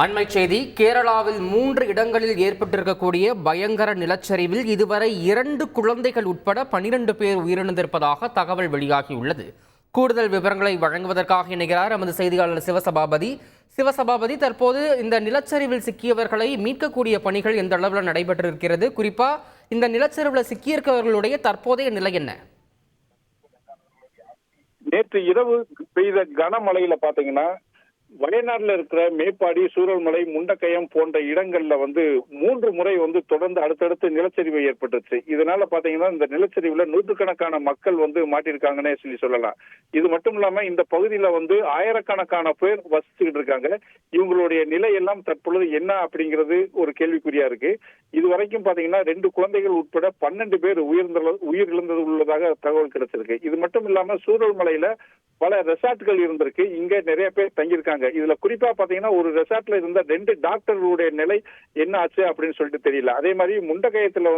அண்மை செய்தி. கேரளாவில் 3 இடங்களில் ஏற்பட்டிருக்கக்கூடிய பயங்கர நிலச்சரிவில் இதுவரை 2 குழந்தைகள் உட்பட 12 பேர் உயிரிழந்திருப்பதாக தகவல் வெளியாகியுள்ளது. கூடுதல் விவரங்களை வழங்குவதற்காக இணைகிறார் நமது செய்தியாளர் சிவசபாபதி. சிவசபாபதி, தற்போது இந்த நிலச்சரிவில் சிக்கியவர்களை மீட்கக்கூடிய பணிகள் எந்த அளவில் நடைபெற்றிருக்கிறது? குறிப்பா இந்த நிலச்சரிவில் சிக்கியிருக்கவர்களுடைய தற்போதைய நிலை என்ன? நேற்று இரவு பெய்த கனமழையில பாத்தீங்கன்னா வயநாடுல இருக்கிற மேப்பாடி, சூரல்மலை, முண்டக்கயம் போன்ற இடங்கள்ல 3 முறை தொடர்ந்து அடுத்தடுத்து நிலச்சரிவு ஏற்பட்டுச்சு. இதனால பாத்தீங்கன்னா இந்த நிலச்சரிவுல நூற்றுக்கணக்கான மக்கள் மாட்டிருக்காங்கன்னே சொல்லலாம். இது மட்டும் இல்லாம இந்த பகுதியில ஆயிரக்கணக்கான பேர் வசிச்சுக்கிட்டு இருக்காங்க. இவங்களுடைய நிலை எல்லாம் தற்பொழுது என்ன அப்படிங்கிறது ஒரு கேள்விக்குறியா இருக்கு. இதுவரைக்கும் பாத்தீங்கன்னா 2 குழந்தைகள் உட்பட 12 பேர் உயிரிழந்தது உள்ளதாக தகவல் கிடைச்சிருக்கு. இது மட்டும் இல்லாம சூரல்மலையில பல ரெசார்ட்கள் இருந்திருக்கு. இங்க நிறைய பேர் தங்கியிருக்காங்க. இதுல குறிப்பா பாத்தீங்கன்னா ஒரு ரெசார்ட்ல இருந்த 2 டாக்டர்களுடைய நிலை என்ன ஆச்சு அப்படின்னு சொல்லிட்டு தெரியல. அதே மாதிரி முண்டகயத்துல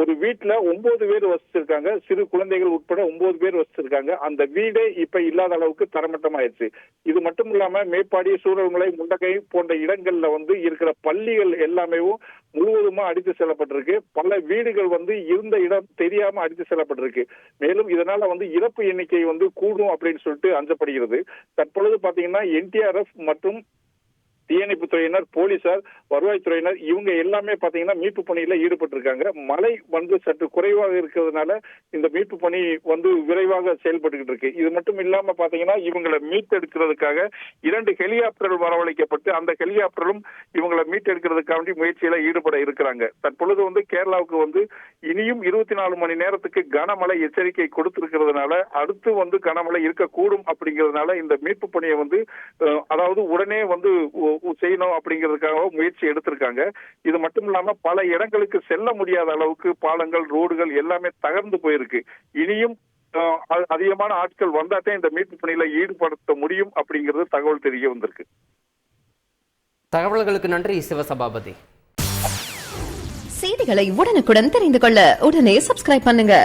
ஒரு வீட்டுல 9 பேர் வசிச்சிருக்காங்க. சிறு குழந்தைகள் உட்பட 9 பேர் வசிச்சிருக்காங்க. அந்த வீடே இப்ப இல்லாத அளவுக்கு தரமட்டமாயிருச்சு. இது மட்டும் இல்லாம மேப்பாடி, சூரல்மலை, முண்டகை போன்ற இடங்கள்ல இருக்கிற பள்ளிகள் எல்லாமே முழுவதுமா அடித்து செல்லப்பட்டிருக்கு. பல வீடுகள் இருந்த இடம் தெரியாம அடித்து செல்லப்பட்டிருக்கு. மேலும் இதனால இறப்பு எண்ணிக்கை கூடும் அப்படின்னு சொல்லிட்டு அஞ்சப்படுகிறது. தற்பொழுது பாத்தீங்கன்னா NTRF மற்றும் தீயணைப்பு துறையினர், போலீசார், வருவாய்த்துறையினர் இவங்க எல்லாமே பாத்தீங்கன்னா மீட்பு பணியில ஈடுபட்டிருக்காங்க. மழை சற்று குறைவாக இருக்கிறதுனால இந்த மீட்பு பணி விரைவாக செயல்பட்டு இருக்கு. இது மட்டும் இல்லாம பாத்தீங்கன்னா இவங்களை மீட்டெடுக்கிறதுக்காக 2 ஹெலிகாப்டர்கள் வரவழைக்கப்பட்டு அந்த ஹெலிகாப்டரும் இவங்களை மீட்டெடுக்கிறதுக்காக முயற்சியில ஈடுபட இருக்கிறாங்க. தற்பொழுது கேரளாவுக்கு இனியும் 24 மணி நேரத்துக்கு கனமழை எச்சரிக்கை கொடுத்திருக்கிறதுனால அடுத்து கனமழை இருக்கக்கூடும் அப்படிங்கிறதுனால இந்த மீட்பு பணியை அதாவது உடனே செய்யணும் அப்படிங்கிறதுக்காக முயற்சி எடுத்திருக்காங்க. இது மட்டும் இல்லாம பல இடங்களுக்கு செல்ல முடியாத அளவுக்கு பாலங்கள், ரோடுகள் எல்லாமே தகர்ந்து போயிருக்கு. இனியும் அதிகமான ஆட்கள் வந்தாட்டே இந்த மீட்பு பணியில ஈடுபடுத்த முடியும் அப்படிங்கிறது தகவல் தெரிய வந்திருக்கு. தகவல்களுக்கு நன்றி சிவசபாபதி. செய்திகளை உடனுக்குடன் தெரிந்து கொள்ள உடனே சப்ஸ்கிரைப் பண்ணுங்க.